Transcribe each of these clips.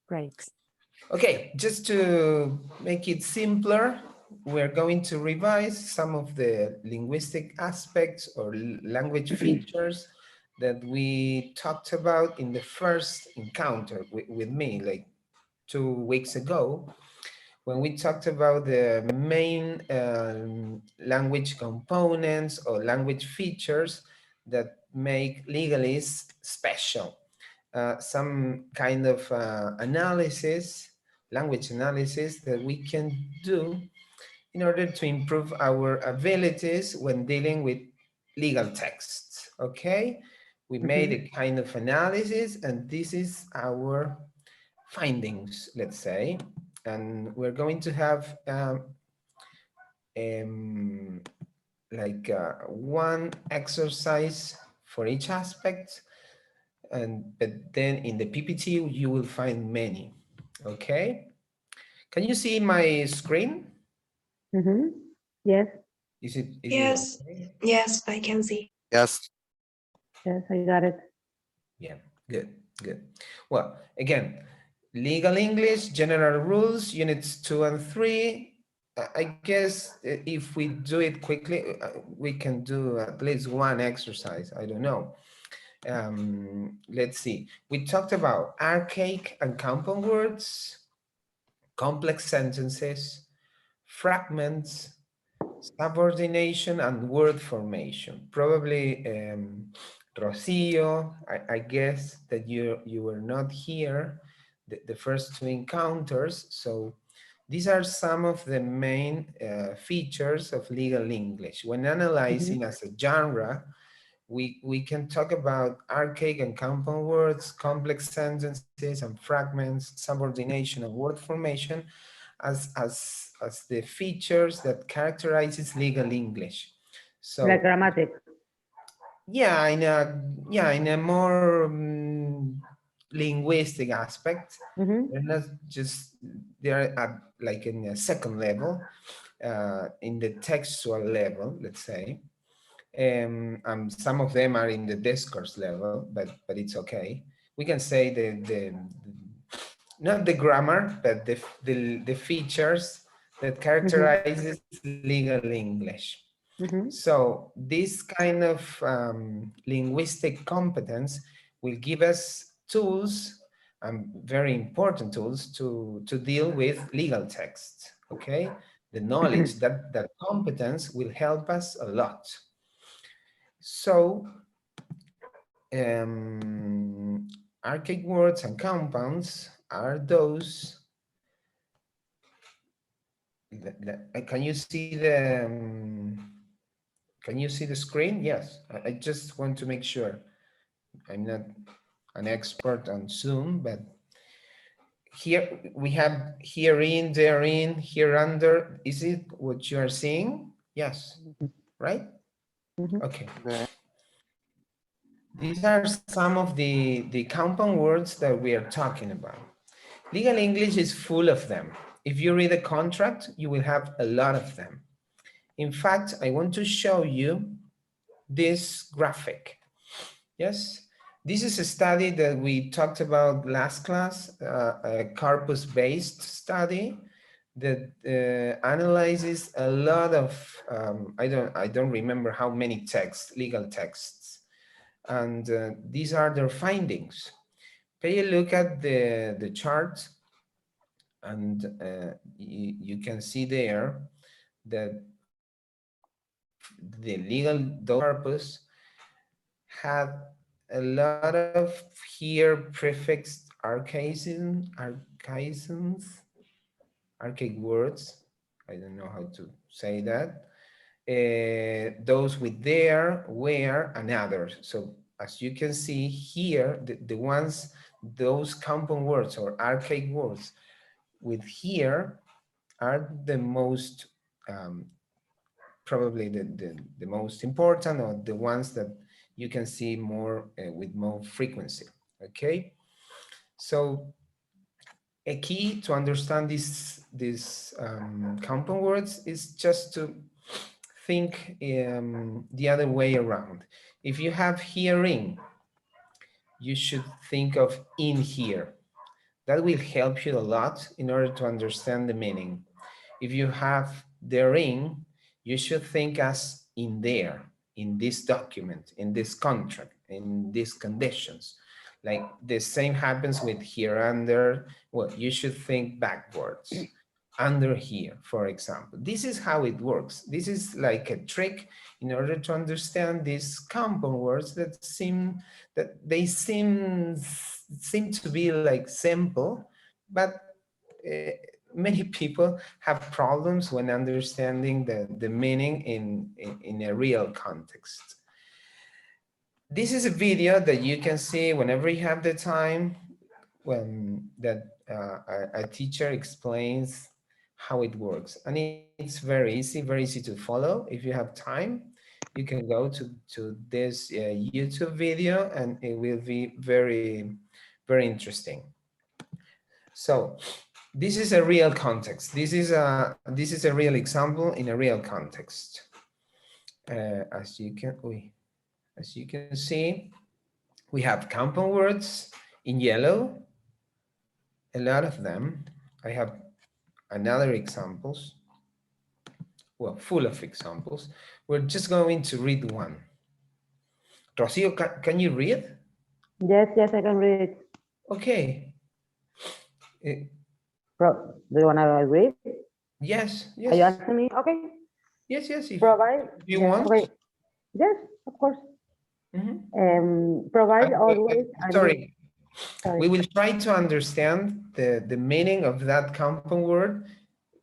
Great. Okay, just to make it simpler, we're going to revise some of the linguistic aspects or language features that we talked about in the first encounter with me, like 2 weeks ago, when we talked about the main language components or language features that make legalese special. Some kind of analysis, language analysis that we can do in order to improve our abilities when dealing with legal texts, okay? We made a kind of analysis and this is our findings, let's say, and we're going to have one exercise for each aspect, but then in the PPT you will find many. Okay, can you see my screen? Yes. Is it Yes, okay? yes, I can see. Yes. Yes, I got it. Yeah, good. Well, again, legal English, general rules, units 2 and 3. I guess if we do it quickly, we can do at least one exercise. I don't know. Let's see. We talked about archaic and compound words, complex sentences, fragments, subordination, and word formation. Probably, Rocio, I guess that you were not here the first 2 encounters. So these are some of the main features of legal English. When analyzing as a genre, we can talk about archaic and compound words, complex sentences and fragments, subordination and word formation as the features that characterizes legal English. So The grammatic. yeah, in a more linguistic aspect, they're not just, they're at like in a second level, in the textual level, let's say. And some of them are in the discourse level, but it's okay. We can say the not the grammar, but the features that characterizes legal English. So this kind of linguistic competence will give us tools, very important tools to deal with legal texts, okay? The knowledge, that competence will help us a lot. So, archaic words and compounds are those. Can you see the? Can you see the screen? Yes. I just want to make sure. I'm not an expert on Zoom, but here we have herein, therein, here under. Is it what you are seeing? Yes. Right? Okay. These are some of the compound words that we are talking about. Legal English is full of them. If you read a contract, you will have a lot of them. In fact, I want to show you this graphic. Yes, this is a study that we talked about last class, a corpus-based study that analyzes a lot of, I don't remember how many texts, legal texts. And these are their findings. Pay a look at the chart, and you can see there that the legal corpus had a lot of here prefixed archaisms, archaic words. I don't know how to say that. Those with there, where, and others. So as you can see here, the ones, those compound words or archaic words with here are the most, probably the most important, or the ones that you can see more with more frequency, okay? So a key to understand these compound words is just to think the other way around. If you have herein, you should think of in here. That will help you a lot in order to understand the meaning. If you have therein, you should think as in there, in this document, in this contract, in these conditions. Like the same happens with here under. Well, you should think backwards. Under here, for example. This is how it works. This is like a trick in order to understand these compound words that seem to be like simple, but many people have problems when understanding the meaning in a real context. This is a video that you can see whenever you have the time, when a teacher explains how it works. And it's very easy to follow. If you have time, you can go to this YouTube video and it will be very, very interesting. So this is a real context. This is a real example in a real context. As you can see, we have compound words in yellow, a lot of them. I have another examples, well, full of examples. We're just going to read one. Rocio, can you read? Yes, yes, I can read it. Okay. Do you want to read? Yes, Are you yes. asking me? Okay. Yes, if Provide. you Yes, want. okay. Yes, of course. Mm-hmm. Provide always. Sorry. Sorry. We will try to understand the meaning of that compound word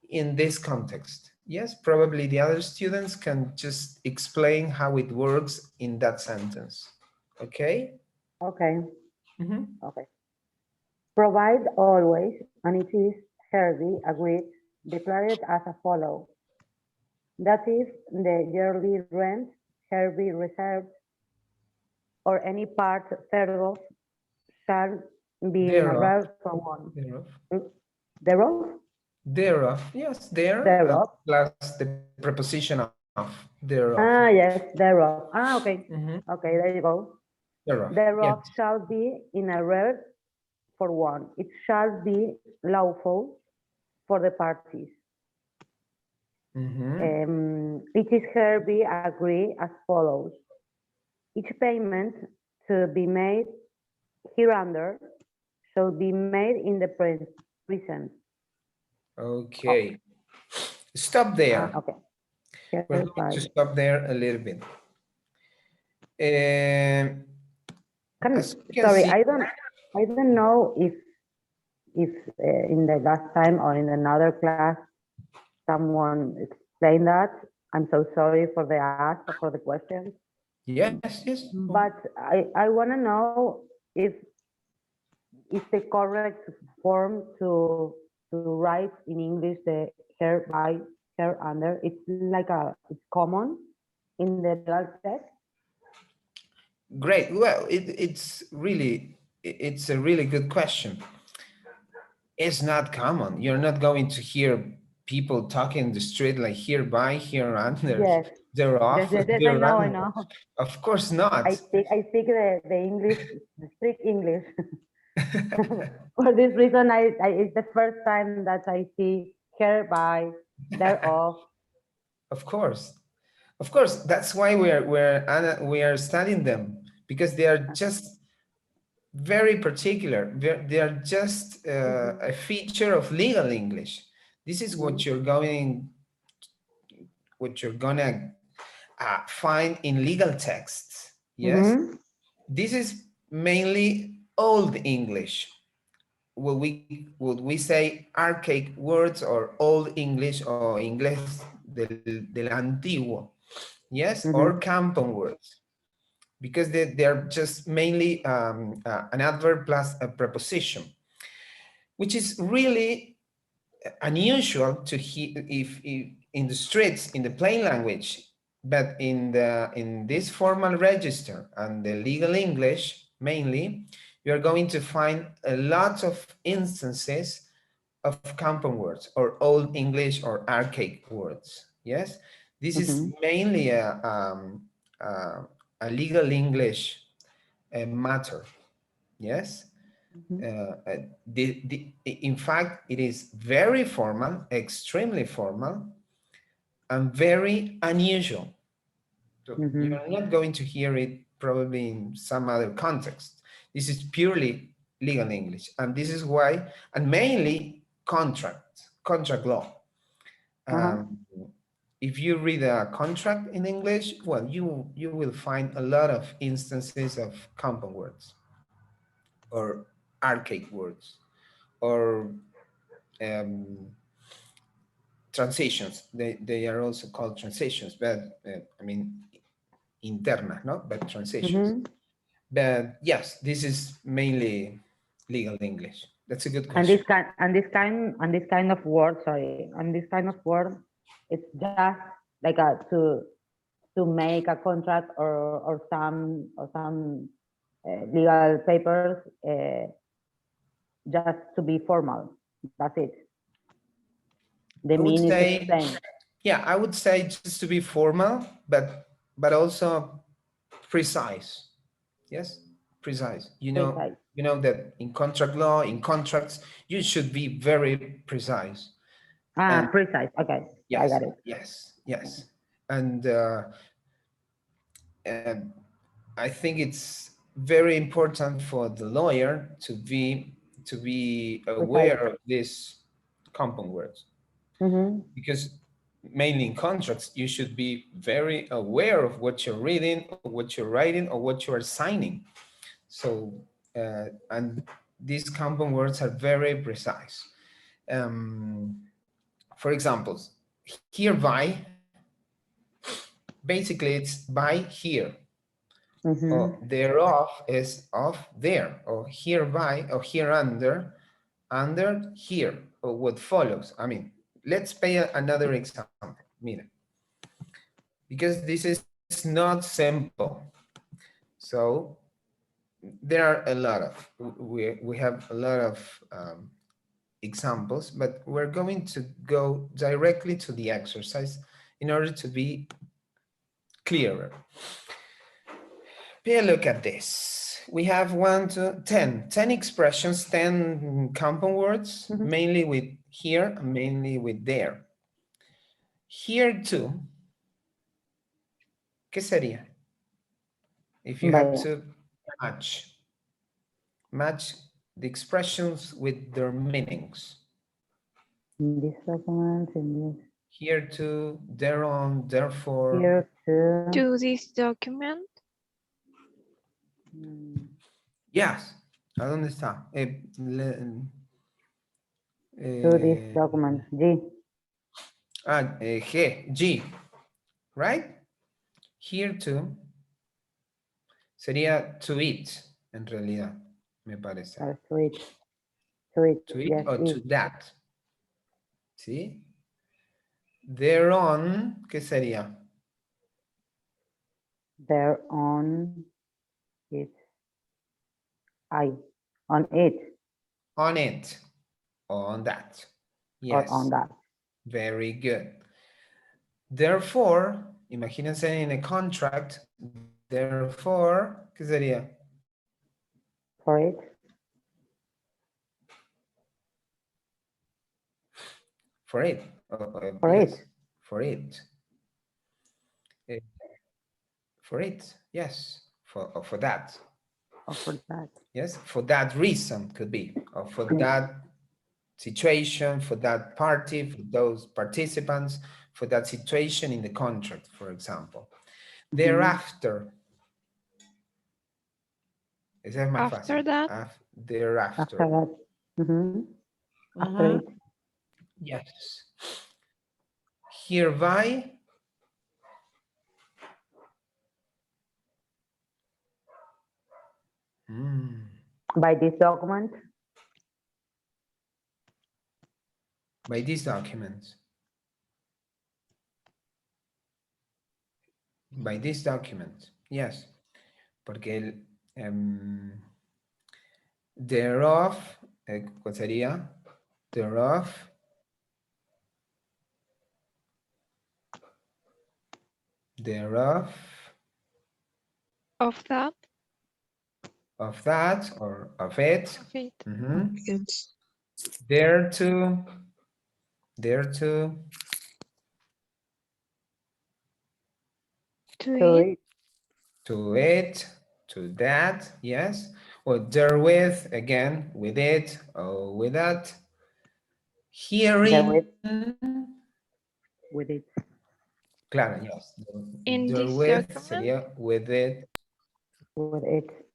in this context. Yes, probably the other students can just explain how it works in that sentence. Okay? Okay. Mm-hmm. Okay. Provide always, and it is hereby agreed, declared as a follow. That is, the yearly rent hereby reserved, or any part thereof, shall be in arrears for one. Thereof? Thereof, yes, there, Thereof. plus the preposition of, thereof. Ah, yes, thereof. Ah, okay. Mm-hmm. Okay, there you go. Thereof, yes. Shall be in arrears for one. It shall be lawful for the parties. It is hereby agreed as follows. Each payment to be made hereunder shall be made in the present. Okay. Stop there. Okay. We're going to stop there a little bit. Sorry, I don't know if in the last time or in another class someone explained that. I'm so sorry for the ask or for the question. Yes. But I want to know if the correct form to write in English the hereby, hereunder. It's like it's common in the legal text. Great. Well, it's a really good question. It's not common. You're not going to hear people talking in the street like hereby, hereunder, Yes. thereof, Yes, I know. Of course not. I speak the English, the strict English. For this reason, it's the first time that I see hereby, thereof. Of course, that's why we are studying them, because they are just very particular. They are just a feature of legal English. This is what you're gonna find in legal texts. Yes, this is mainly Old English. Would we say archaic words or Old English or inglés del antiguo? Yes, or compound words, because they are just mainly an adverb plus a preposition, which is really unusual to hear if in the streets in the plain language, but in this formal register and the legal English mainly, you are going to find a lot of instances of compound words or Old English or archaic words. Yes, this is mainly a legal English matter. Yes, In fact, it is very formal, extremely formal, and very unusual. So you're not going to hear it probably in some other context. This is purely legal English, and this is why, and mainly contract law. If you read a contract in English, well, you will find a lot of instances of compound words or archaic words or transitions. They are also called transitions, but I mean, internas, no? But transitions. But yes, this is mainly legal English. That's a good And question. this kind of word, sorry, and this kind of word, it's just like to make a contract or some legal papers, just to be formal. That's it. The I would meaning is say, the same. yeah, I would say just to be formal, but also precise. Yes, precise. Precise. You know that in contract law, in contracts, you should be very precise. And Precise. Okay, yes, I got it. yes. And I think it's very important for the lawyer to be aware Precise. of these compound words, Mm-hmm. because mainly in contracts you should be very aware of what you're reading or what you're writing or what you are signing. So and these compound words are very precise. For example, hereby, basically it's by here. Or thereof is of there, or hereby, or hereunder, under here, or what follows. I mean, let's pay another example. Mira, because this is not simple. So there are a lot of, we have a lot of examples, but we're going to go directly to the exercise in order to be clearer. Pay a look at this. We have 1 to 10 expressions, 10 compound words, mainly with here, mainly with there. Here too, ¿qué sería? If you have to match the expressions with their meanings. In this document, in this. Here too, thereon, therefore. Here too. To this document. Yes. ¿A dónde está? To this document, G. G, right? Here too sería to it, en realidad, me parece. To it. To it. To it, Yes, or to it. that. ¿Sí? Thereon, ¿qué sería? Thereon, it. On it. On it, on that. Yes. Or on that. Very good. Therefore, imagínense en a contract, therefore, ¿qué sería? For it. For it. For Yes. it. For it. For it, yes. For that. Or for that. Yes, for that reason could be, or for that situation, for that party, for those participants, for that situation in the contract, for example. Thereafter. Esa es más After fácil. that. Thereafter. After that. After it. Yes. Hereby. By this document. By these documents. By this document, yes. Porque el thereof, ¿cuál sería? Thereof. Thereof. Of that. of that or of it. Of it. Mhm. Yes. Dare to, dare to, To To it. it. to it, to that, yes. Or therewith, again, with it or with that. Herein, With it. claro, yes. In this Therewith document. sería with it. With it.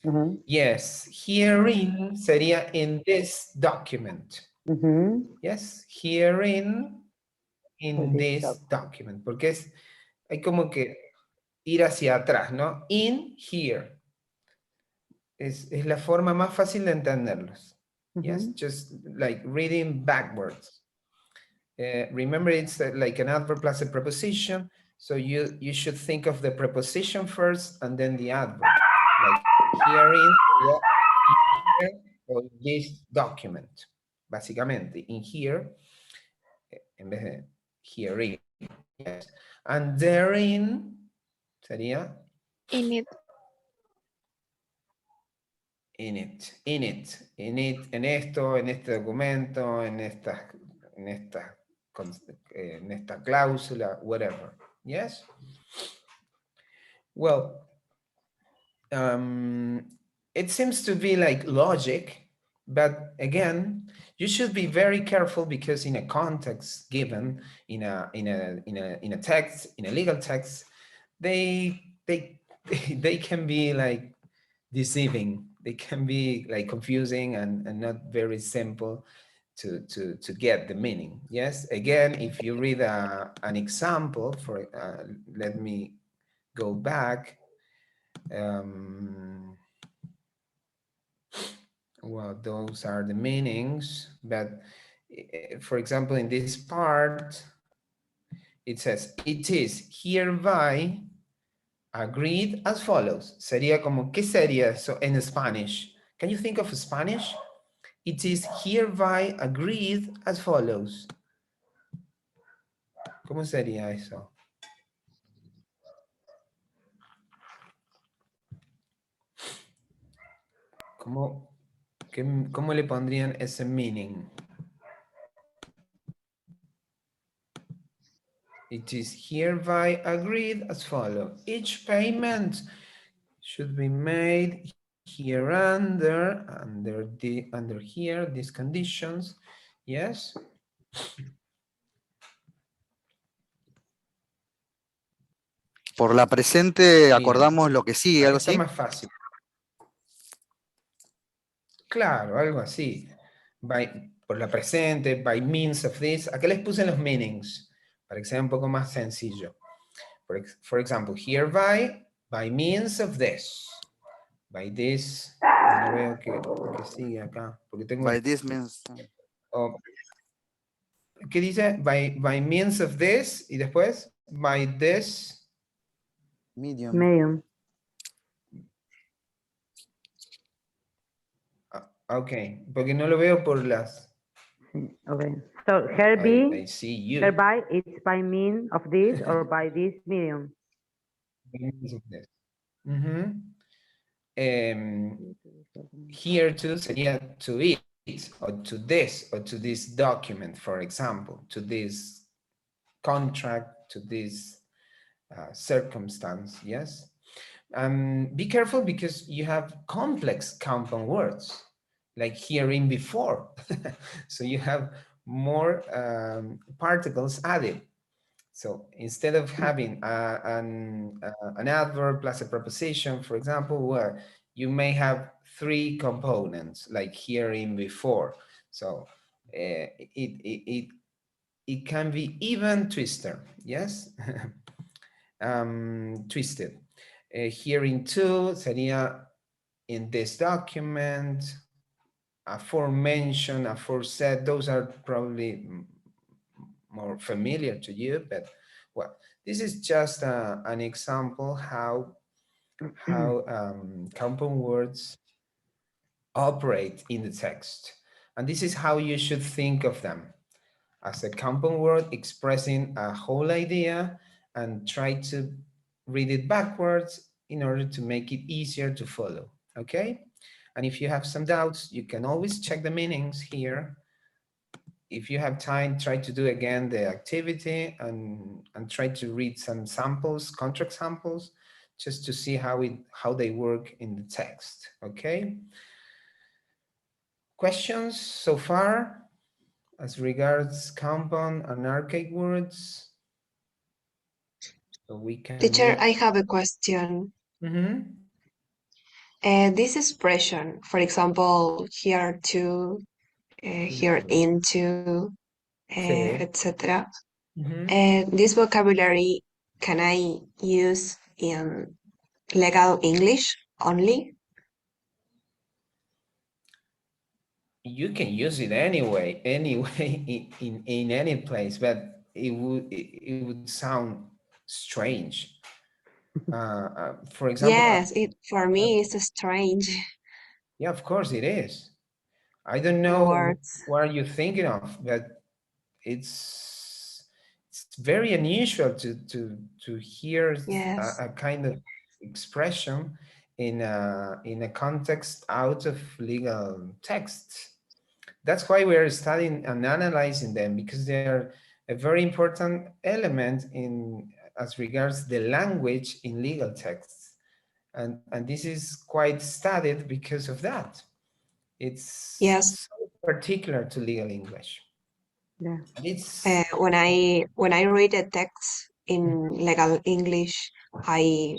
Mhm. Yes, herein sería in this document. Mhm. Yes, herein, With in this this document. Porque hay como que ir hacia atrás, ¿no? In here. Es la forma más fácil de entenderlos. Yes, just like reading backwards. Remember, it's like an adverb plus a preposition. So you should think of the preposition first and then the adverb. Like herein, here, or this document. Básicamente, in here, en vez de herein. Yes. And therein sería In it. in it, in it, in it, en esto, en este documento, en esta cláusula, whatever. Yes? Well, it seems to be like logic, but again, you should be very careful because in a context given, in a text, in a legal text, they can be like deceiving. They can be like confusing and not very simple to get the meaning. Yes, again, if you read an example for, let me go back. Well, those are the meanings, but for example, in this part, it says, it is hereby agreed as follows. Sería como, ¿qué sería eso en Spanish? Can you think of Spanish? It is hereby agreed as follows. ¿Cómo sería eso? ¿Cómo le pondrían ese meaning? It is hereby agreed as follows. Each payment should be made here under here, these conditions. Yes. Por la presente Bien. acordamos lo que sigue, algo Está así. más fácil. Claro, algo así. Por la presente, by means of this. Acá les puse los meanings para que sea un poco más sencillo. For example, hereby, by means of this. By this. No veo que sigue acá. Porque tengo. By this means. ¿Qué dice? By means of this. Y después, by this. Medium. Medium. Ok, porque no lo veo por las. Okay. So hereby, I see you. hereby, it's by means of this or by this medium. By means of this. Here too sería to it, or to this document, for example, to this contract, to this circumstance, yes? Be careful because you have complex compound words, like herein before. So you have more particles added. So instead of having an adverb plus a preposition, for example, where you may have three components, like herein before. So it can be even twisted, yes? Twisted. Herein too sería in this document, aforementioned, aforesaid, those are probably more familiar to you, but well, this is just an example how compound words operate in the text. And this is how you should think of them, as a compound word expressing a whole idea, and try to read it backwards in order to make it easier to follow. okay? And if you have some doubts, you can always check the meanings here. If you have time, try to do again the activity and try to read some samples, contract samples, just to see how they work in the text, okay? Questions so far as regards compound and archaic words? So we can Teacher, move. I have a question. Mhm. This expression, for example, here to, here into, Sí. etc. Mhm. This vocabulary, can I use in legal English only? You can use it anyway in any place, but it would sound strange. For example, Yes, it for me it's strange. yeah, of course it is. I don't The know words. what are you thinking of, but it's very unusual to hear Yes. a kind of expression in a context out of legal text. That's why we are studying and analyzing them, because they're a very important element in as regards the language in legal texts. And this is quite studied because of that. It's Yes. so particular to legal English. Yeah. And it's When I read a text in legal English, I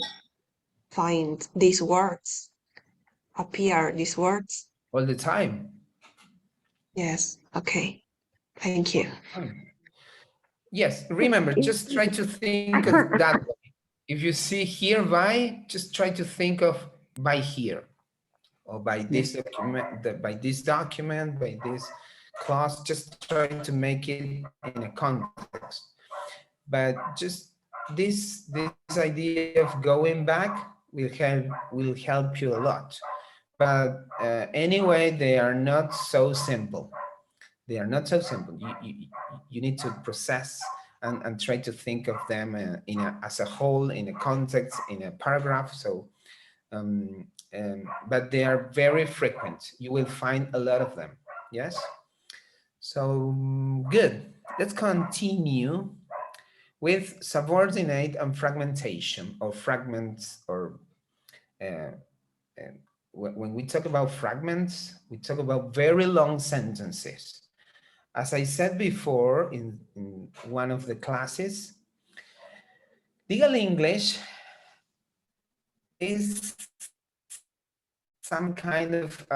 find these words appear. These words. all the time. Yes. Okay. Thank you. Yes, remember, just try to think of that way. If you see hereby, just try to think of by here, or by this document, by this document, by this clause. Just try to make it in a context. But just this idea of going back will help you a lot. But anyway, they are not so simple. They are not so simple. You need to process and try to think of them as a whole, in a context, in a paragraph. So, but they are very frequent. You will find a lot of them. Yes. So good. Let's continue with subordinate and fragmentation, or fragments, or when we talk about fragments, we talk about very long sentences. As I said before in one of the classes, legal English is some kind of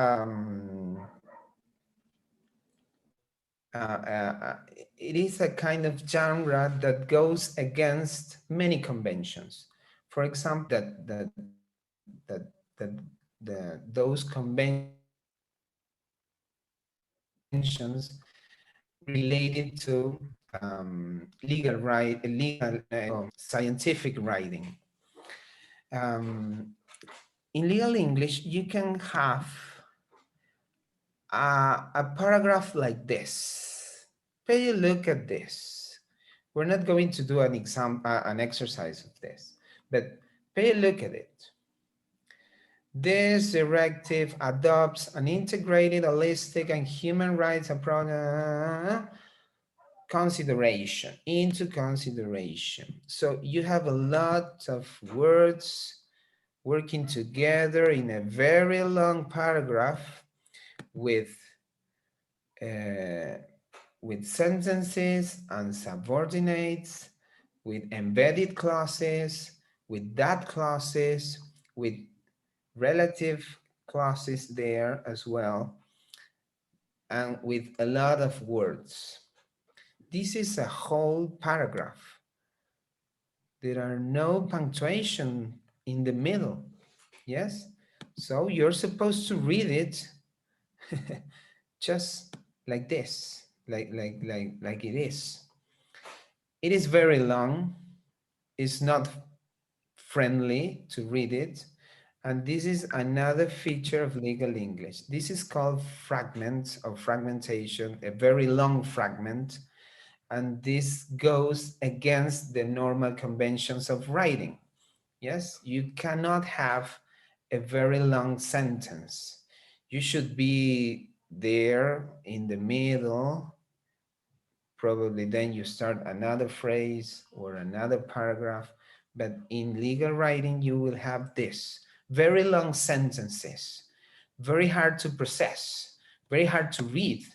it is a kind of genre that goes against many conventions. For example, those conventions related to legal scientific writing. In legal English, you can have a paragraph like this. Pay a look at this. We're not going to do an exercise of this, but pay a look at it. This directive adopts an integrated, holistic, and human rights approach into consideration. So you have a lot of words working together in a very long paragraph with sentences and subordinates, with embedded clauses, with that clauses, with relative clauses there as well, and with a lot of words. This is a whole paragraph. There are no punctuation in the middle. Yes? So you're supposed to read it just like this, like it is. It is very long. It's not friendly to read it. And this is another feature of legal English. This is called fragments or fragmentation, a very long fragment. And this goes against the normal conventions of writing. Yes, you cannot have a very long sentence. You should be there in the middle. Probably then you start another phrase or another paragraph. But in legal writing, you will have this very long sentences, very hard to process, very hard to read.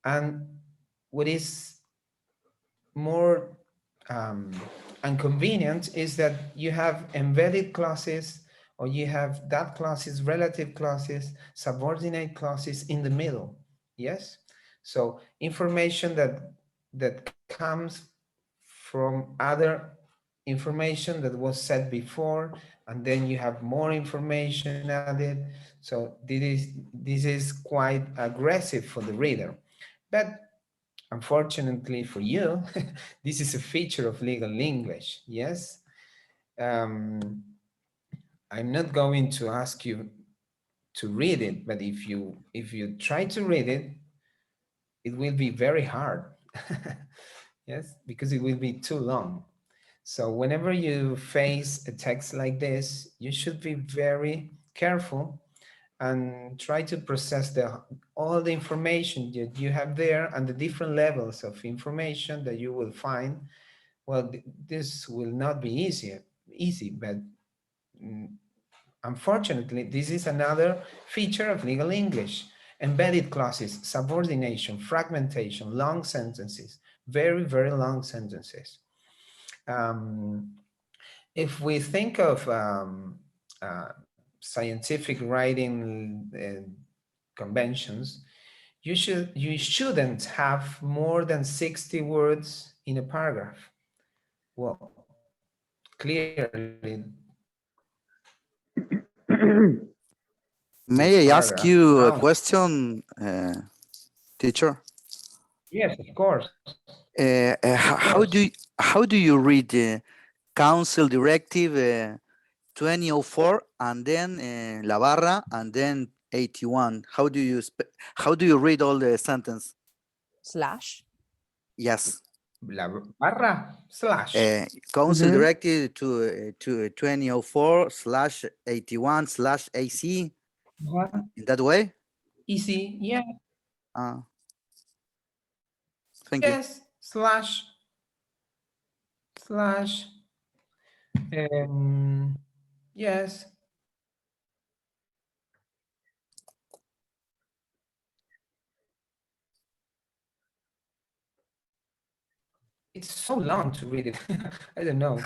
And what is more inconvenient is that you have embedded clauses, or you have that clauses, relative clauses, subordinate clauses in the middle. Yes. So information that comes from other information that was said before, and then you have more information added. So this is quite aggressive for the reader. But unfortunately for you, this is a feature of legal English. Yes. I'm not going to ask you to read it, but if you try to read it, it will be very hard. Yes, because it will be too long. So whenever you face a text like this, you should be very careful and try to process all the information that you have there and the different levels of information that you will find. Well, this will not be easy, but unfortunately, this is another feature of legal English. Embedded clauses, subordination, fragmentation, long sentences, very, very long sentences. If we think of scientific writing conventions, you shouldn't have more than 60 words in a paragraph. Well, clearly. May I ask you a No. question, teacher? Yes, of course. How do you read Council Directive 2004 and then La Barra and then 81? How do you read all the sentence? Slash. Yes. La barra slash. Council Directive to 2004/81/AC. In that way? Easy, yeah. Thank you. Yes, slash. Yes. It's so long to read it. I don't know.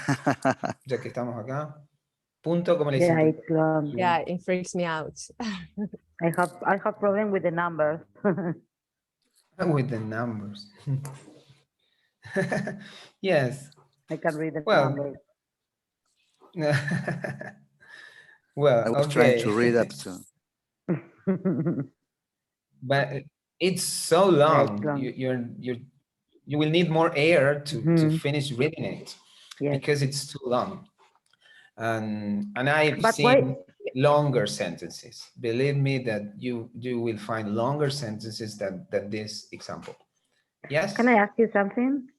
Ya que estamos acá. Punto, como le Yeah, dicen. it's long. Yeah, it freaks me out. I have problem with the numbers. With the numbers. Yes. I can read the Well. numbers. Well, I was okay. trying to read up to. But it's so long. You will need more air to finish reading it. Yes. Because it's too long. And I've seen longer sentences. Believe me that you will find longer sentences than this example. Yes? Can I ask you something?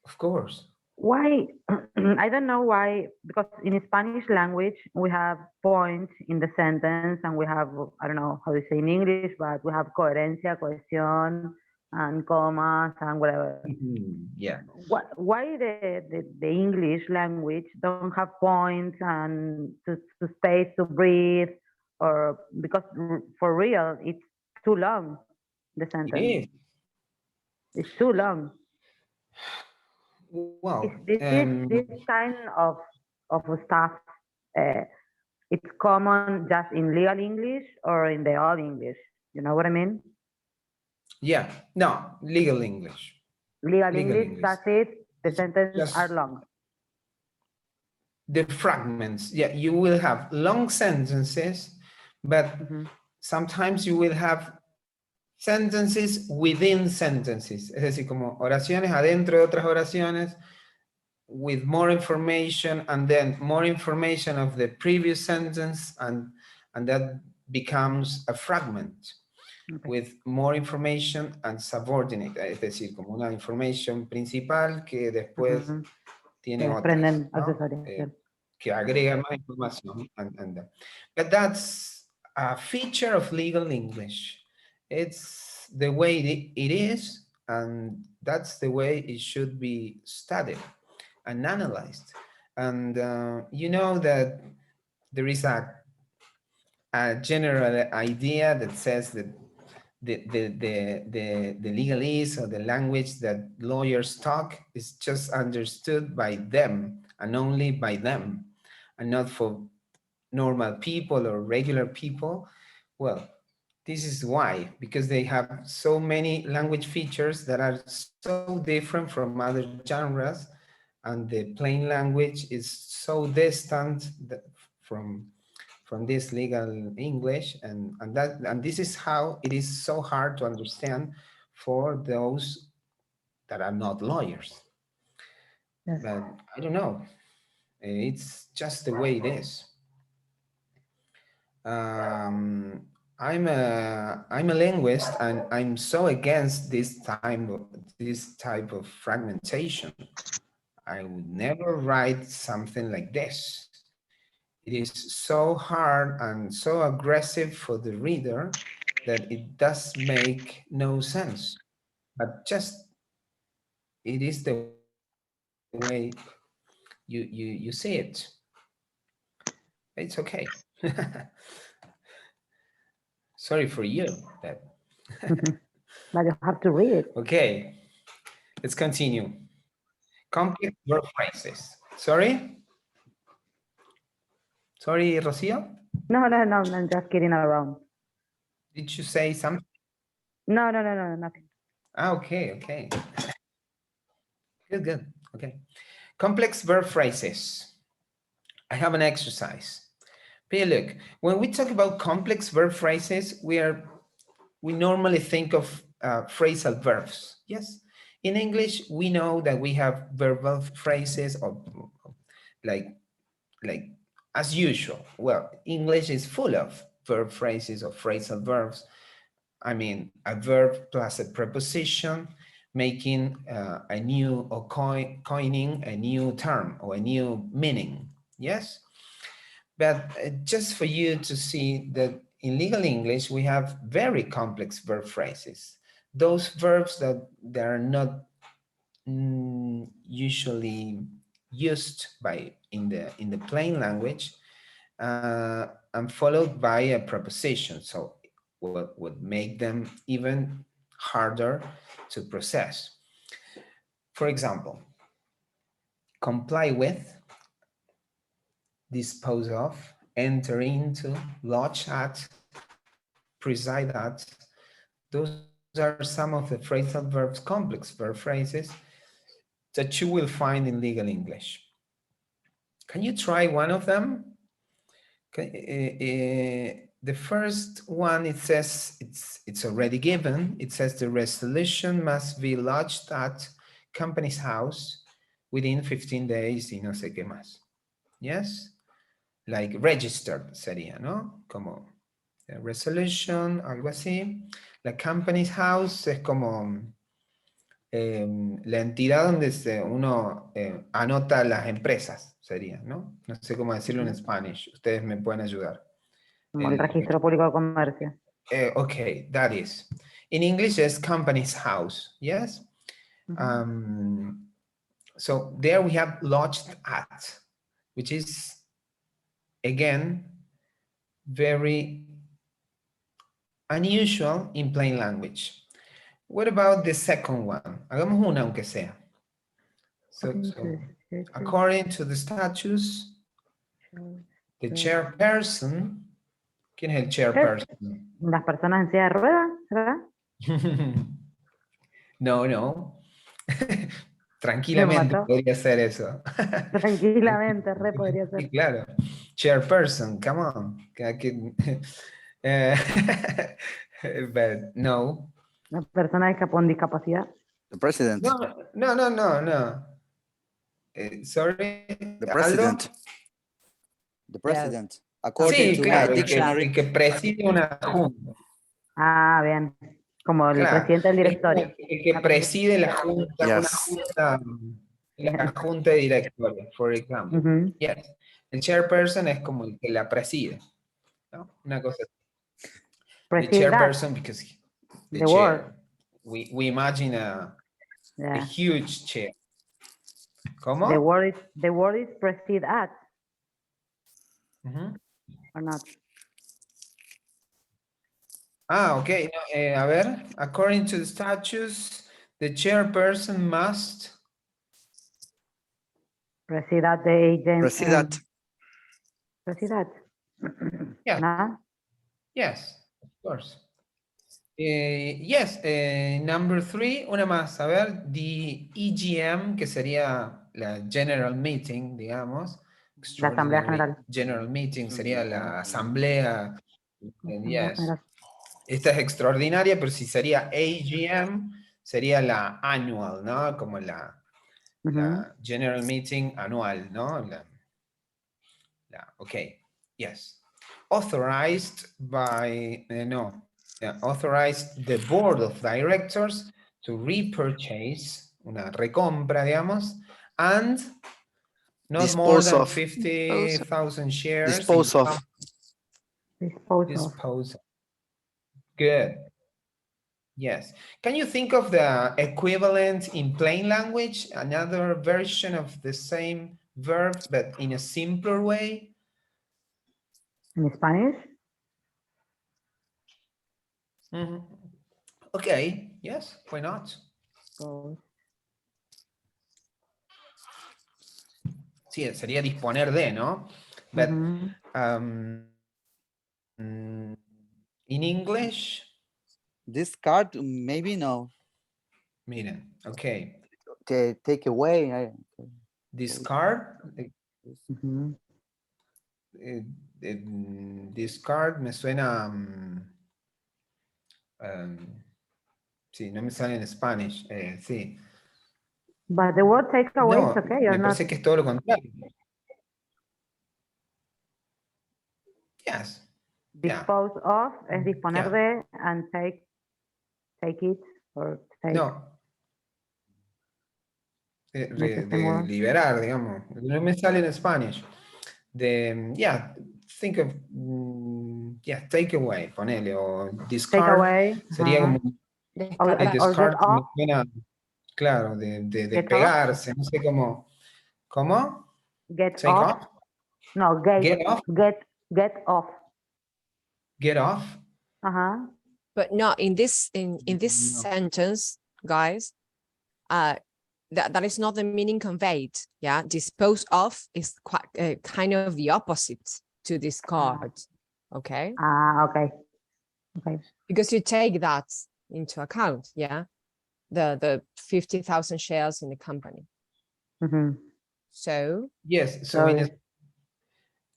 Of course. Why? I don't know why, because in Spanish language, we have points in the sentence and we have, I don't know how to say in English, but we have coherencia, cohesión, and commas and whatever. Yeah. Why the English language don't have points and to space to breathe, or because for real, it's too long, the sentence. It is. It's too long. Well, this kind of stuff, it's common just in legal English or in the old English. You know what I mean? Yeah. No, legal English. Legal English, that's it. The sentences are long. The fragments. Yeah, you will have long sentences, but sometimes you will have sentences within sentences, es decir, como oraciones adentro de otras oraciones, with more information and then more information of the previous sentence, and that becomes a fragment with more information and subordinate, es decir, como una información principal que después tiene otras, ¿no? que agrega más información. But that's a feature of legal English. It's the way it is, and that's the way it should be studied and analyzed. And you know that there is a general idea that says that the legalese or the language that lawyers talk is just understood by them and only by them, and not for normal people or regular people. Well, this is why, because they have so many language features that are so different from other genres, and the plain language is so distant from this legal English, and this is how it is so hard to understand for those that are not lawyers. Yes. But I don't know, it's just the way it is. I'm a linguist, and I'm so against this type of fragmentation. I would never write something like this. It is so hard and so aggressive for the reader that it does make no sense. But just it is the way you see it. It's okay. Sorry for you. But you have to read it. okay, let's continue. Complex verb phrases. Sorry? Sorry, Rocio? No, I'm just kidding around. Did you say something? No, nothing. Ah, okay. Good. Okay. Complex verb phrases. I have an exercise. Pay a look. When we talk about complex verb phrases, we normally think of phrasal verbs. Yes. In English, we know that we have verbal phrases or like as usual. Well, English is full of verb phrases or phrasal verbs. I mean, a verb plus a preposition, making a new or coining a new term or a new meaning. Yes. But just for you to see that in legal English, we have very complex verb phrases. Those verbs that are not usually used in the plain language, and followed by a preposition. So what would make them even harder to process. For example, comply with, dispose of, enter into, lodge at, preside at. Those are some of the phrasal verbs, complex verb phrases that you will find in legal English. Can you try one of them? The first one, it says, it's already given. It says the resolution must be lodged at company's house within 15 days y no sé qué más. Yes? Like registered sería, ¿no? Como resolution, algo así. La company's house es como la entidad donde uno anota las empresas, sería, ¿no? No sé cómo decirlo en Spanish. Ustedes me pueden ayudar. El registro público de comercio. Okay, that is. In English, it's company's house, yes? So there we have lodged at, which is, again, very unusual in plain language. What about the second one? Hagamos una aunque sea. So according to the statutes, the chairperson, ¿quién es el chairperson? ¿Las personas en silla de ruedas, verdad? No. Tranquilamente podría ser eso. Tranquilamente, podría ser. Sí, claro. Chairperson, come on. But no. ¿Una persona con discapacidad? The president. No. Sorry. The president. Aldo? The president. According Sí, to claro, the dictionary. el que preside una junta. Ah, bien. Como el presidente del directorio. El que preside la junta, Yes. la junta de directorio, for example. Yes. El chairperson es como el que la preside, ¿no? Una cosa así. The Preside that, chairperson, because the the chair, word. we imagine a Yeah. huge chair. ¿Cómo? The word is preside at Ujú. or not. Ah, okay. No, a ver, according to the statutes, the chairperson must. Preside at the agent. Preside at. Preside at. Yeah. No? Yes, of course. Yes, number 3, una más. A ver, the EGM, que sería la General Meeting, digamos. La Asamblea Extraordinary General. General Meeting sería la Asamblea. Asamblea Yes. General. Esta es extraordinaria, pero si sería AGM, sería la annual, ¿no? Como la General Meeting anual, ¿no? Okay, yes. Authorized by, authorized the board of directors to repurchase, una recompra, digamos, and not more Dispose than of. 50,000 shares. Dispose of. Dispose of. Good. Yes. Can you think of the equivalent in plain language, another version of the same verb, but in a simpler way? In Spanish? Mhm. Okay, yes, why not? Sí, sería disponer de, ¿no? But in English, This card, maybe no. miren, okay. Take away. Discard, Mhm. discard me suena, sí, no me sale en Spanish, sí. But the word take away No, is okay or me not? parece que es todo lo contrario. Yes. Yeah. Dispose of es disponer Yeah. de and take it or take. No. Ese modo. Liberar, digamos. No me sale en Spanish. Yeah, think of, yeah, take away, ponele, o Take discard. away. Sería como, Or discard, get off. me suena, claro, de Get pegarse, no sé cómo. ¿Cómo? Get Take off. off? No, Get off? Get off. Get off? But no, in this No. sentence, guys, that is not the meaning conveyed. Yeah, dispose of is quite kind of the opposite to discard. Okay. Okay. Okay. Because you take that into account. Yeah, the 50,000 shares in the company. So Yes, so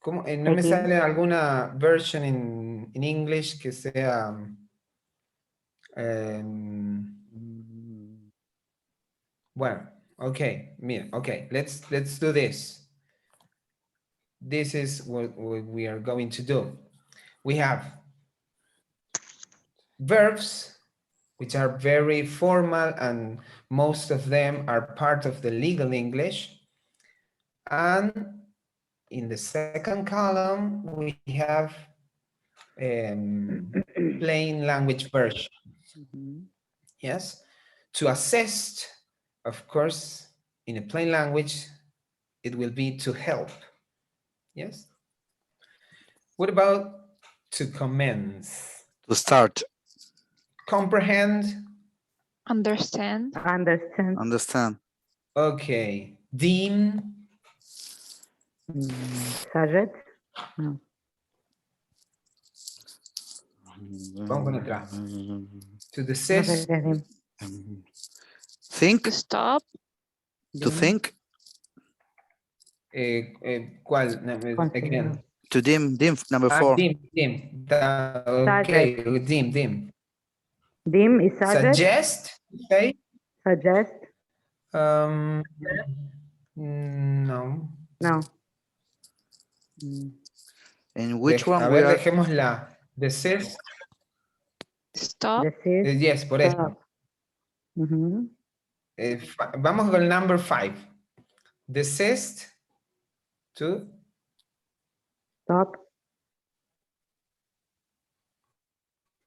¿cómo? No me sale alguna version in English que sea bueno, okay, mira, okay, let's do this. This is what we are going to do. We have verbs which are very formal and most of them are part of the legal English. And in the second column, we have plain language version. Yes, to assist, of course, in a plain language, it will be to help. Yes. What about to commence? To start. Comprehend. Understand. Understand. Okay. Deem. Suggest. No. Vamos con atrás. To desist. Think. To stop. To think. ¿Cuál? Again. To dim, number 4. Dim. Okay, dim. Dim is Suggest. Okay. Suggest. No. And which one a we ver, are? dejémosla. Desist. Stop. Desist. Yes, por eso. Vamos con el number 5. Desist to Stop.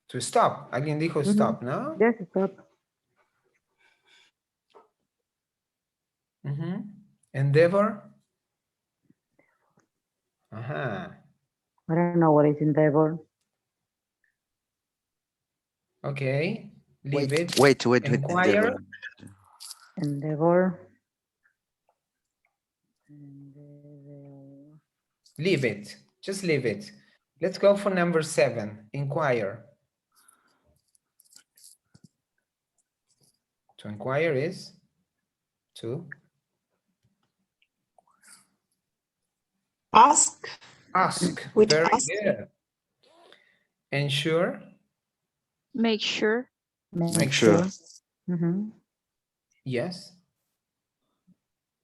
To stop. Alguien dijo stop, ¿no? Yes, stop. Endeavor. Ajá. I don't know what is endeavor. Okay. Leave Wait, it. wait. Inquire. Endeavor. Leave it. Just leave it. Let's go for number 7. Inquire. To inquire is to Ask. ask. With Very ask. good. Ensure. Make sure. Make sure. Yes.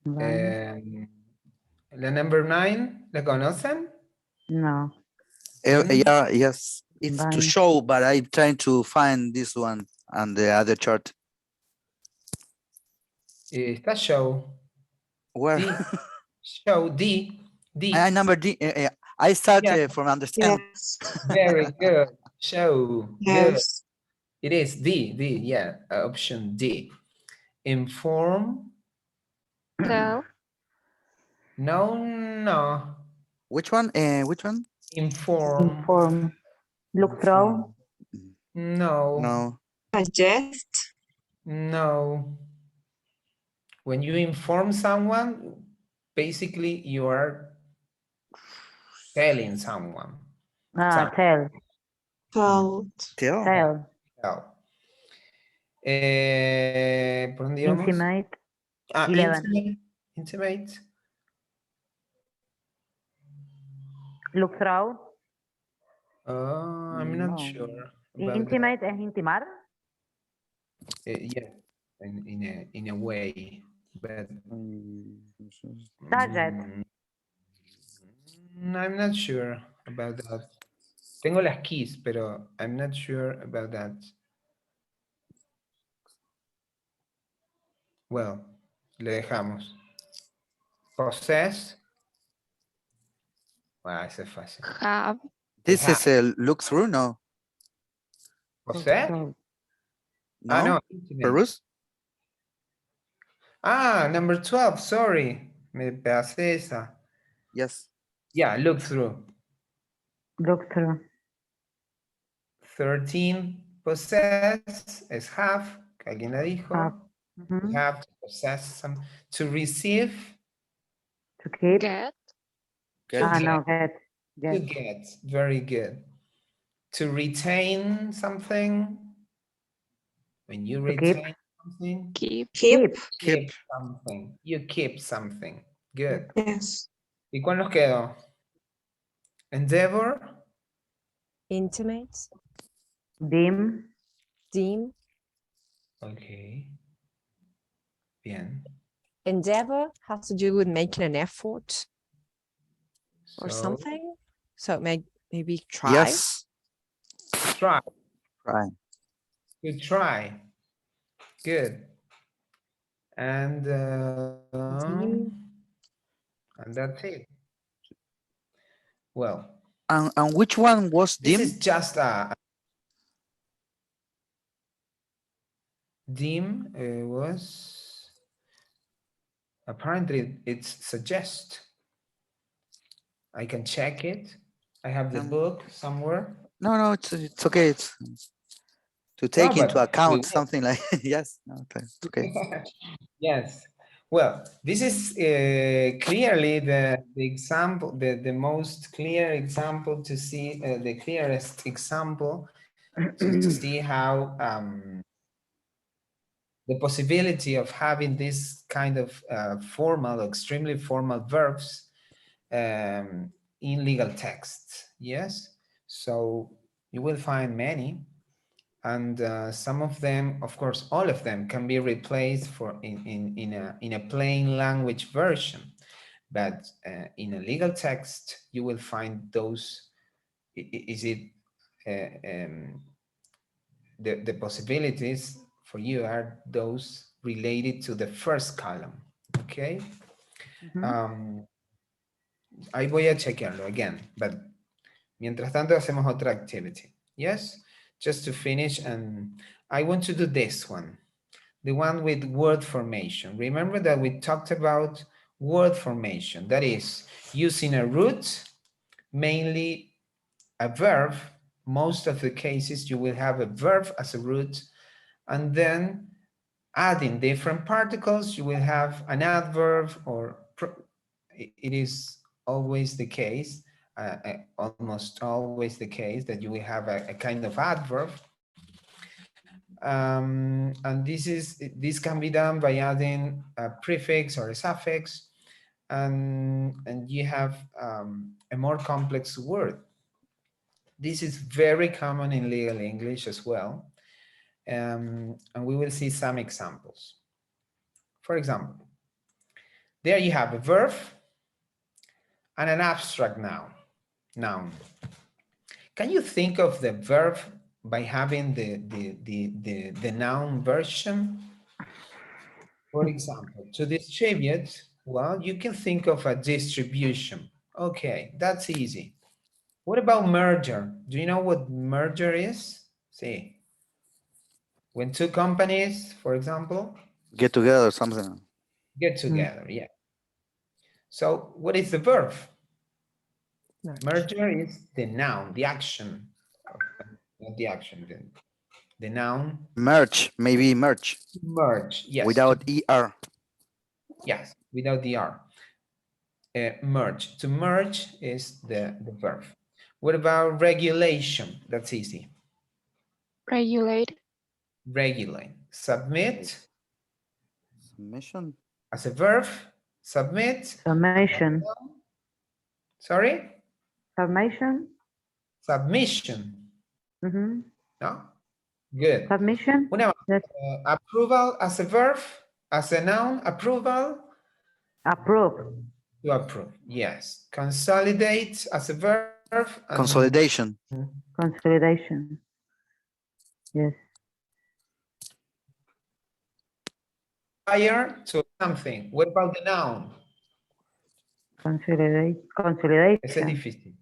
Right. La number 9, ¿la conocen? No. Yeah, yes. It's to Bye. show, but I'm trying to find this one and the other chart. Está show. Where? D. Show D. D. I number D. I start Yeah. from understand. Yes. Very good. Show. Good. Yes. It is D. D. Yeah. Option D. Inform. Tell. No, no. Which one? Which one? Inform. Inform. Look through. No. No. Suggest. No. When you inform someone, basically you are telling someone. Ah, tell. Told. Tell. Tell. Tell. ¿Por dónde íbamos? Intimate. Ah, 11. intimate. Intimate. Look through. Oh, I'm not No. sure. about Intimate es intimar. that. Yeah, in a way, but Target. I'm not sure about that. Tengo las keys, pero I'm not sure about that. Well, le dejamos. Possess. Ah, ese es fácil. Have. This is a look through, no? Possess? through. No? Ah, no. Intimate. Peruse? Ah, number 12, sorry. Me pasé esa. Yes. Yeah, look through. Look through. 13, possess, es have, que alguien la dijo. Have. We have to possess some. To receive, To keep. Get. to Ah, get. no, get. To Get. get, very good. To retain something. When you To keep. retain something, Keep. Keep. keep something. You keep something. Good. Yes. ¿Y cuál nos quedó? Endeavor. Intimate. Dim. Deem. Okay. Bien. Endeavor has to do with making an effort or So, something. So maybe try. Yes. try. Right. To try. Good. And that's it. Well, And which one was this dim? is just a dim was apparently it's suggest. I can check it. I have the book somewhere. No, it's okay. It's to take into but account we- something like yes. No, it's okay. Yes. Well, this is clearly the example, the most clear example to see, the clearest example to see how the possibility of having this kind of formal, extremely formal verbs in legal texts. Yes. So you will find many. And some of them, of course, all of them can be replaced for in a plain language version. But in a legal text, you will find those. The possibilities for you are those related to the first column. Okay. Ahí voy a chequearlo again, but mientras tanto hacemos otra activity. Yes, just to finish, and I want to do this one, the one with word formation. Remember that we talked about word formation, that is using a root, mainly a verb. Most of the cases you will have a verb as a root, and then adding different particles, you will have an adverb, or it is always the case, almost always the case, that you will have a kind of adverb. And this can be done by adding a prefix or a suffix, and you have a more complex word. This is very common in legal English as well, and we will see some examples. For example, there you have a verb and an abstract noun. Can you think of the verb by having the noun version? For example, to distribute, well, you can think of a distribution. Okay, that's easy. What about merger? Do you know what merger is? See, when two companies, for example, Get together, something. get together, yeah. So what is the verb? Merger is the noun, the action, not the action, the noun. Merge, maybe merge. Merge, yes. Without ER. Yes, without the R. Merge. To merge is the verb. What about regulation? That's easy. Regulate. Regulate. Submit Submission. as a verb. Submit. Summation. Sorry? Summation. Submission. Mm-hmm. No? Good. Submission. Una más. Yes. Approval as a verb, as a noun, approval. Approve. To approve, yes. Consolidate as a verb. And Consolidation. Consolidation. Yes. Prior to something. What about the noun? Ese es Consolidation. difícil.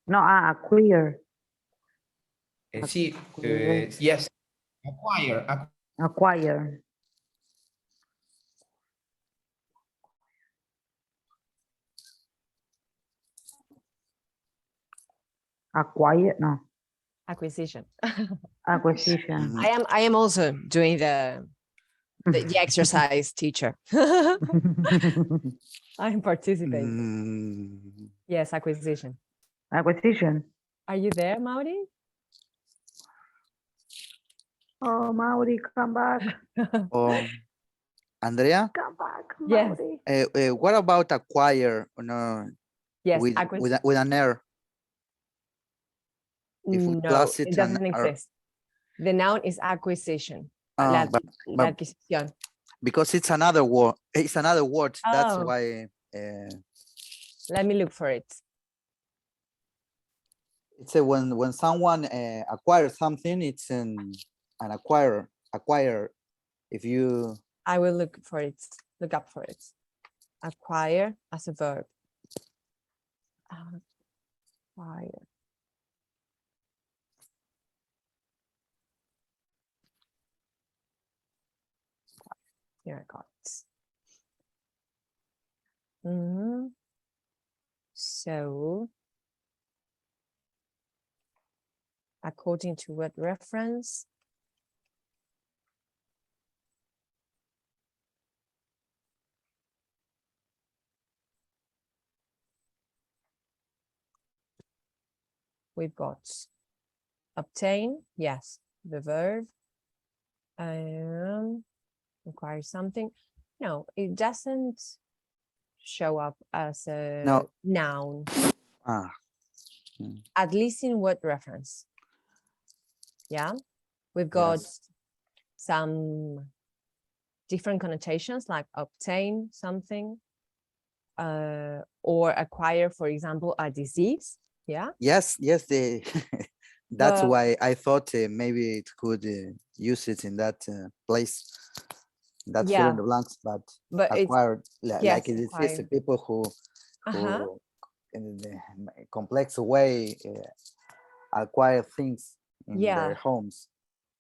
No, acquire. Sí, yes. Acquire. Acquire. Acquire, no. Acquisition. Acquisition. I am also doing the exercise, teacher. I'm participating. Yes, acquisition. Acquisition. Are you there, Mauri? Oh, Mauri, come back. Oh, Andrea, Come back, Yes. Mauri. what about acquire? No, Yes, with an R. If we no, plus it it doesn't an R. exist. The noun is acquisition. La But adquisición. because it's another word. It's another word. That's Oh. why Let me look for it. it's a, when someone acquires something, it's an acquirer. Acquire. If you I will look for it. Look up for it. Acquire as a verb. Acquire. Here I got it. So, according to what reference? We've got obtain, yes, the verb. Require something. No, it doesn't show up as a noun, at least in what reference. Yeah, we've got some different connotations like obtain something or acquire, for example, a disease. Yeah. yes, that's But- why I thought maybe it could use it in that place. that fill Yeah. in the blanks, but But it's acquired, yes, like it is the acquired. people who Uh-huh. in the complex way acquire things in Yeah. their homes.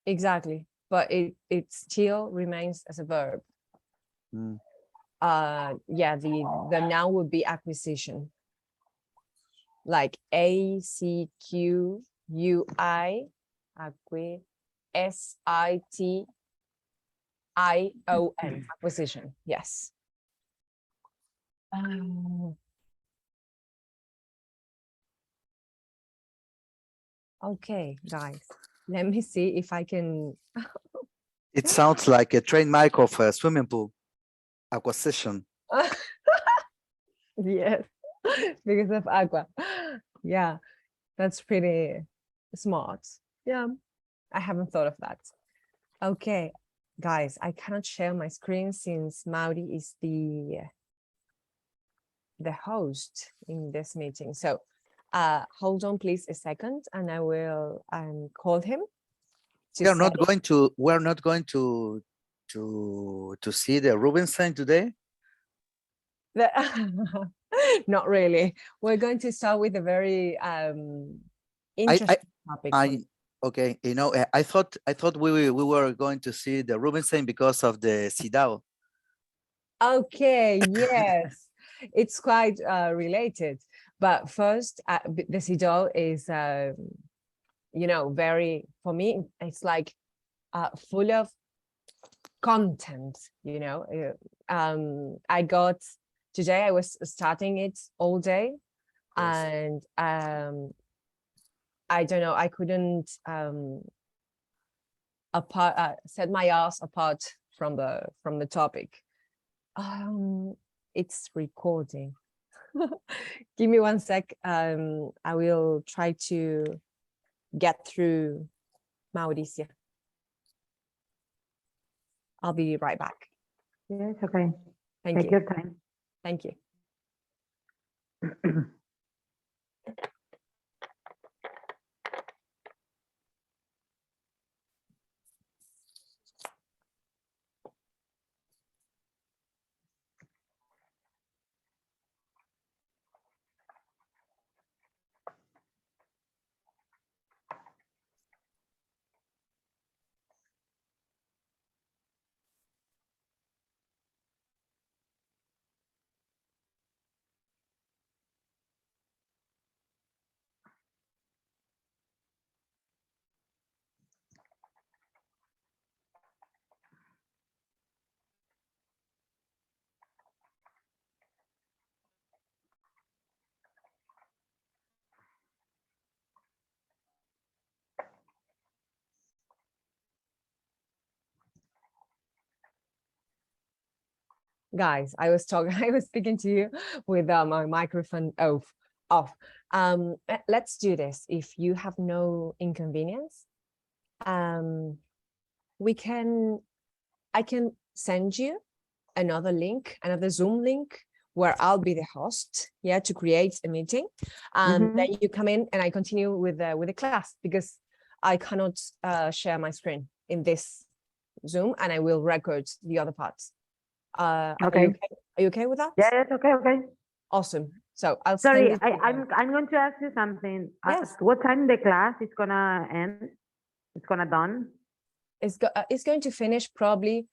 Exactly. But it still remains as a verb. Mm. Yeah, the noun would be acquisition. Like ACQUI, SITION, acquisition. Yes. Okay, guys, let me see if I can. It sounds like a trademark of a swimming pool. Acquisition. Yes, because of agua. Yeah, that's pretty smart. Yeah, I haven't thought of that. Okay, guys, I cannot share my screen since Mauri is the host in this meeting. So hold on please a second and I will call him. We're not going to see the Rubinstein today. Not really. We're going to start with a very interesting topic. Okay, you know, I thought we were going to see the Rubinstein because of the CEDAW. Okay, yes, it's quite related. But first, the CEDAW is, you know, very, for me, it's like full of content, you know. Today I was starting it all day. Yes. And I don't know, I couldn't set my ass apart from the topic. It's recording. Give me 1 sec. I will try to get through Mauricio. I'll be right back. Yes, okay. Thank Take you. your time. Thank you. Guys, I was speaking to you with my microphone off. Let's do this. If you have no inconvenience, I can send you another link, another Zoom link where I'll be the host, yeah, to create a meeting. Then you come in and I continue with the class because I cannot share my screen in this Zoom and I will record the other parts. Okay. Are you okay with that? Yes, okay. Awesome. So I'll Sorry, send it I'm going to ask you something. Yes. At what time the class is gonna end? It's gonna done? It's going to finish probably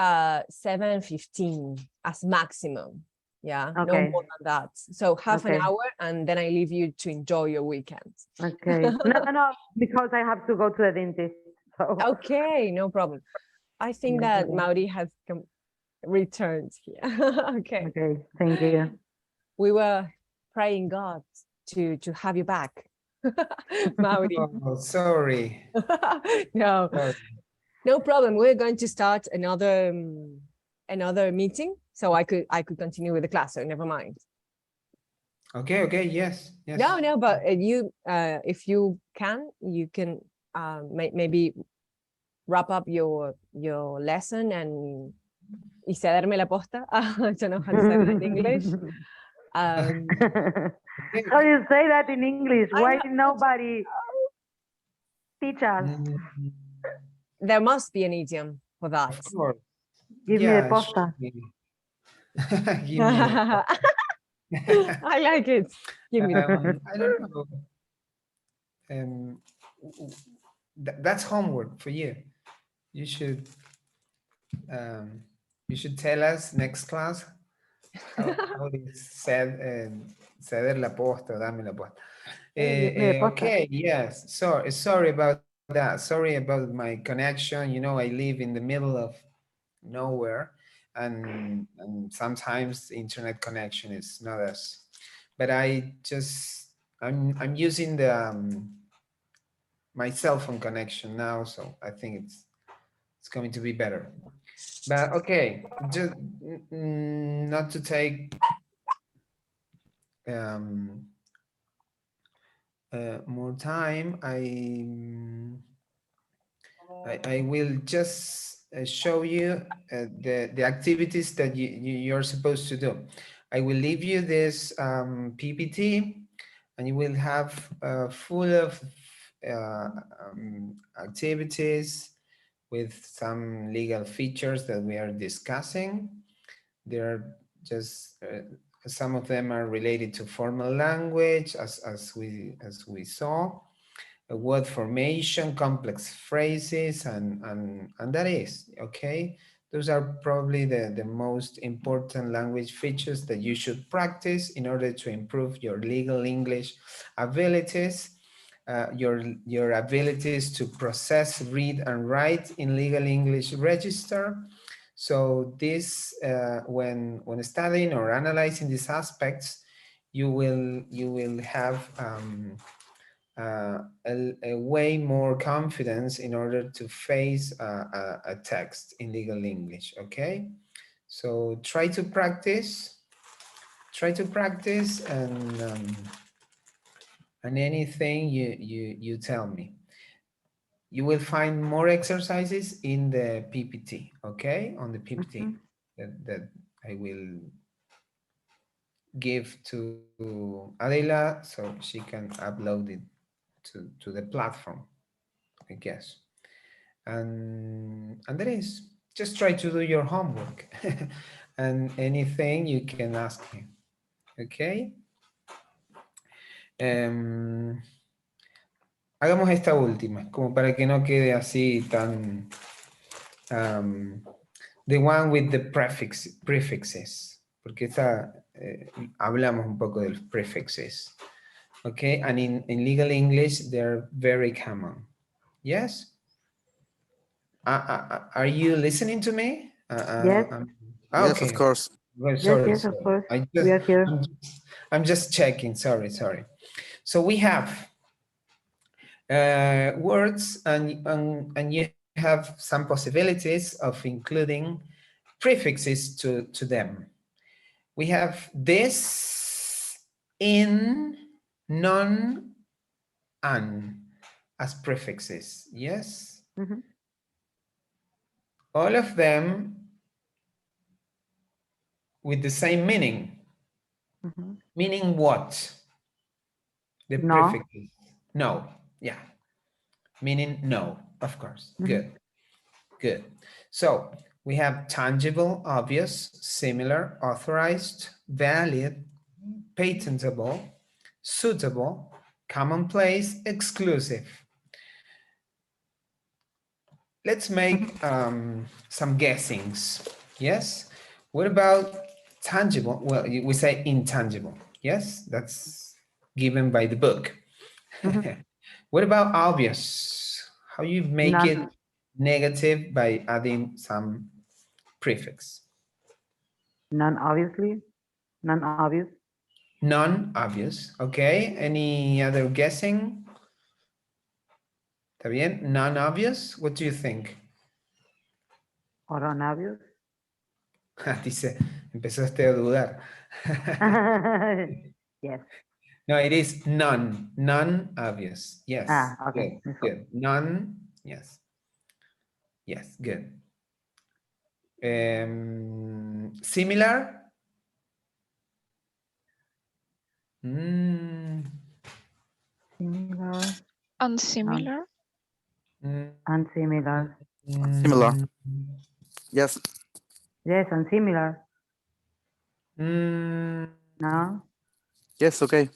7:15 as maximum. Yeah, no Okay. more than that. So half an Okay. hour and then I leave you to enjoy your weekend. Okay. No, because I have to go to the dentist. So. Okay, no problem. I think Yes, that okay. Mauri has returned here. Okay. Okay, thank you. We were praying God to have you back. Mauri. Oh, sorry. No. Sorry. No problem. We're going to start another meeting, so I could continue with the class. So never mind. Okay, yes. No, but you, if you can maybe wrap up your lesson and y cederme la posta. I don't know how to say that in English. How do you say that in English? Why nobody teach us? There must be an idiom for that. Of course. Give me Yeah, the it posta. should be. Give me the I like it. Give me the I don't know. That's homework for you. You should tell us next class how it is said, ceder la posta, dame la posta. Give me the posta. Okay, yes. Sorry about that. Sorry about my connection. You know, I live in the middle of nowhere, and sometimes the internet connection is not as. But I'm using the my cell phone connection now, so I think it's going to be better. But okay, just not to take more time, I will just show you the activities that you're supposed to do. I will leave you this PPT, and you will have full of activities with some legal features that we are discussing. There are just some of them are related to formal language, as we saw, word formation, complex phrases, and that is okay. Those are probably the most important language features that you should practice in order to improve your legal English abilities, your abilities to process, read, and write in legal English register. So this, when studying or analyzing these aspects, you will have a way more confidence in order to face a text in legal English. Okay, so try to practice, and anything you tell me. You will find more exercises in the PPT, okay? On the PPT that I will give to Adela so she can upload it to the platform, I guess. And that is, just try to do your homework and anything you can ask me, okay? Hagamos esta última, como para que no quede así tan... the one with the prefixes, porque esta, hablamos un poco de los prefixes, okay? And in legal English, they're very common. Yes? Are you listening to me? Yes. Yes, Okay. of course. Well, Yes, sorry, yes, of sorry. course. We are here. I'm just checking. Sorry. So we have words, and you have some possibilities of including prefixes to them. We have this, in, non, an as prefixes. Yes. Mhm. All of them with the same meaning. Mhm. Meaning what? The No. prefixes. No. Yeah. Meaning no, of course. Good. So we have tangible, obvious, similar, authorized, valid, patentable, suitable, commonplace, exclusive. Let's make some guessings. Yes. What about tangible? Well, we say intangible. Yes, that's given by the book. What about obvious? How you make it negative by adding some prefix? Non-obviously. Non-obvious. Non-obvious. Okay. Any other guessing? ¿Está bien? Non-obvious. What do you think? Or unobvious. Dice, empezaste a dudar. Yes. No, it is none. Non-obvious. Yes. Okay. Good. None. Yes. Yes. Good. Similar. Similar. Unsimilar. Unsimilar. Similar. Yes. Yes, and similar. Mm, No. Yes, okay.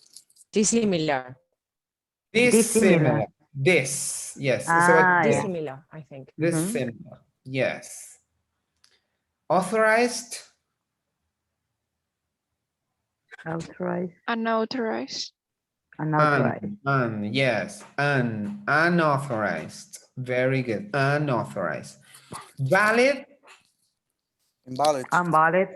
Dissimilar. dissimilar. This, yes. It's about Ah, this. yeah. Dissimilar, I think. Dissimilar. Yes. Authorized. Authorized. Unauthorized. Unauthorized. Yes. Unauthorized. Very good. Unauthorized. Valid. Invalid. Unvalid.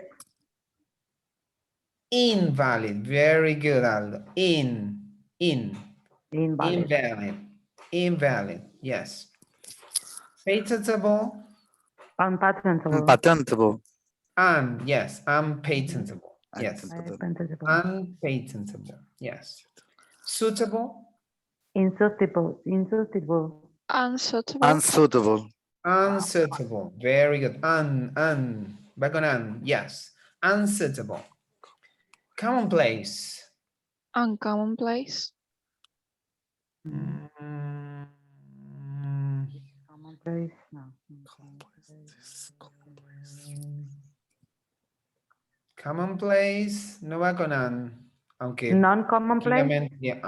Invalid. Very good, Aldo. Invalid. Invalid. Yes. Patentable. Unpatentable. Unpatentable. Yes. Unpatentable. Yes. Unpatentable. Unpatentable. Yes. Suitable. Insuitable. Insuitable. Unsuitable. Unsuitable. Unsuitable. Very good. Back on yes. Unsuitable. Commonplace. Uncommonplace. Mm, Commonplace. No. Commonplace. No va con aunque Non-commonplace. tranquilamente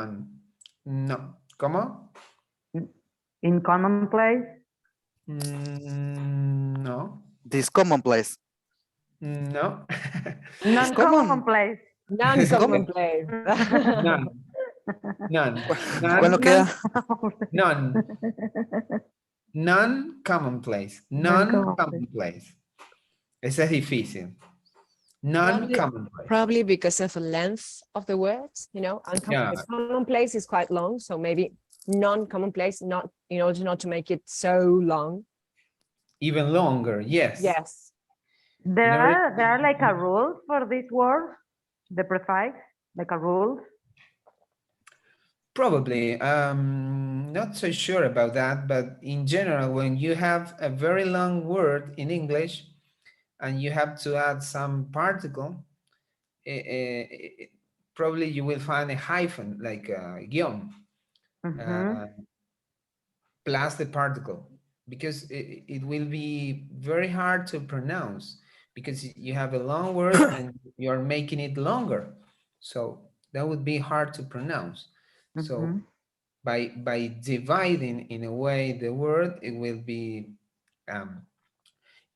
no. ¿Cómo? In commonplace. No. This commonplace. No. Non-commonplace. Non-commonplace. None. None. ¿Cuál nos queda? None. Non-commonplace. Non-commonplace. Ese es difícil. Non-commonplace. Probably because of the length of the words, you know, Yeah. commonplace is quite long, so maybe non-commonplace, not in order not to make it so long. Even longer, yes. Yes. There order- are like a rules for this word, the prefix, like a rules. Probably. Not so sure about that, but in general, when you have a very long word in English and you have to add some particle, probably you will find a hyphen, like a guion, plus the particle, because it will be very hard to pronounce because you have a long word and you're making it longer. So that would be hard to pronounce. So by dividing in a way the word, it will be,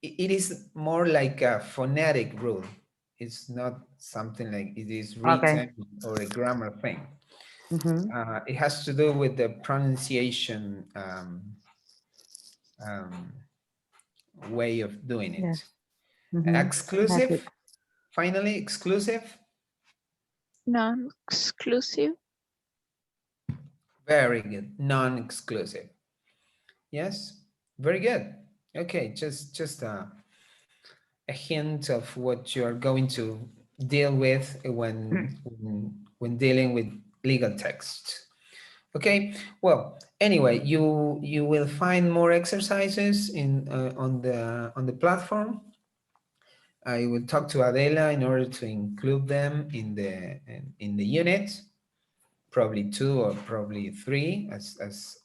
it is more like a phonetic rule. It's not something like it is written or a grammar thing. It has to do with the pronunciation way of doing it. Exclusive, finally, exclusive. Non-exclusive. Very good, non-exclusive. Yes, very good. Okay, just a hint of what you're going to deal with when dealing with legal text. Okay, well, anyway, you will find more exercises in on the platform. I will talk to Adela in order to include them in the unit, probably 2 or probably 3, as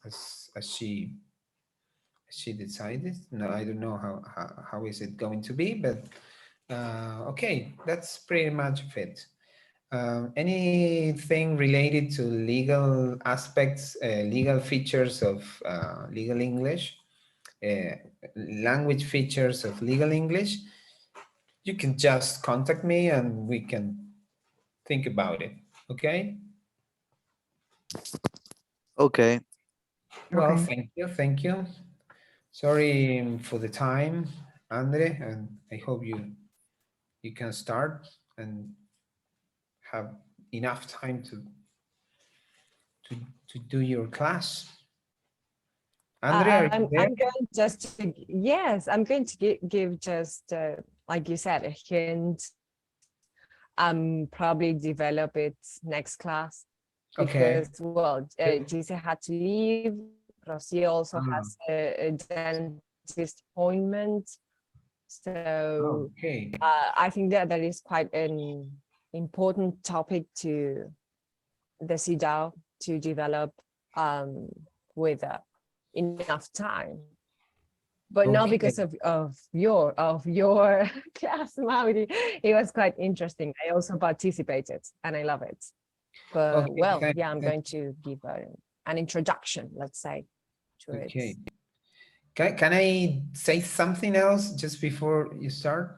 she decided. No, I don't know how is it going to be, but okay, that's pretty much it. Anything related to legal aspects, legal features of legal English, language features of legal English, you can just contact me and we can think about it. Okay? Okay. Well, thank you. Thank you. Sorry for the time, Andre, and I hope you can start and have enough time to do your class. Andre, are you there? I'm going just to, yes, I'm going to give just like you said, a hint. Probably develop it next class because well, Gise had to leave. Rosie also has a dentist appointment, so I think that is quite an important topic to the CEDAW to develop with enough time. but not Okay. because of your class, Mauri. It was quite interesting. I also participated and I love it. But Okay, well, thank- yeah, I'm going to give an introduction, let's say, to Okay. it. Can I say something else just before you start?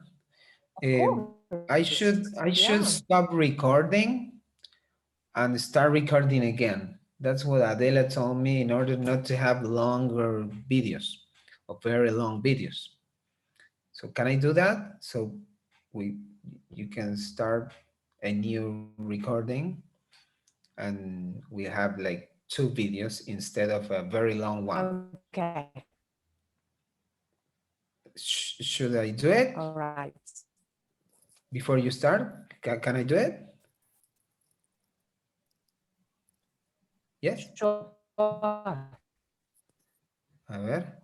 I should Yeah. stop recording and start recording again. That's what Adela told me in order not to have longer videos or very long videos. So can I do that? So you can start a new recording and we have like 2 videos instead of a very long one. Okay. Should I do it All right. before you start? Can I do it? Yes. Sure. A ver.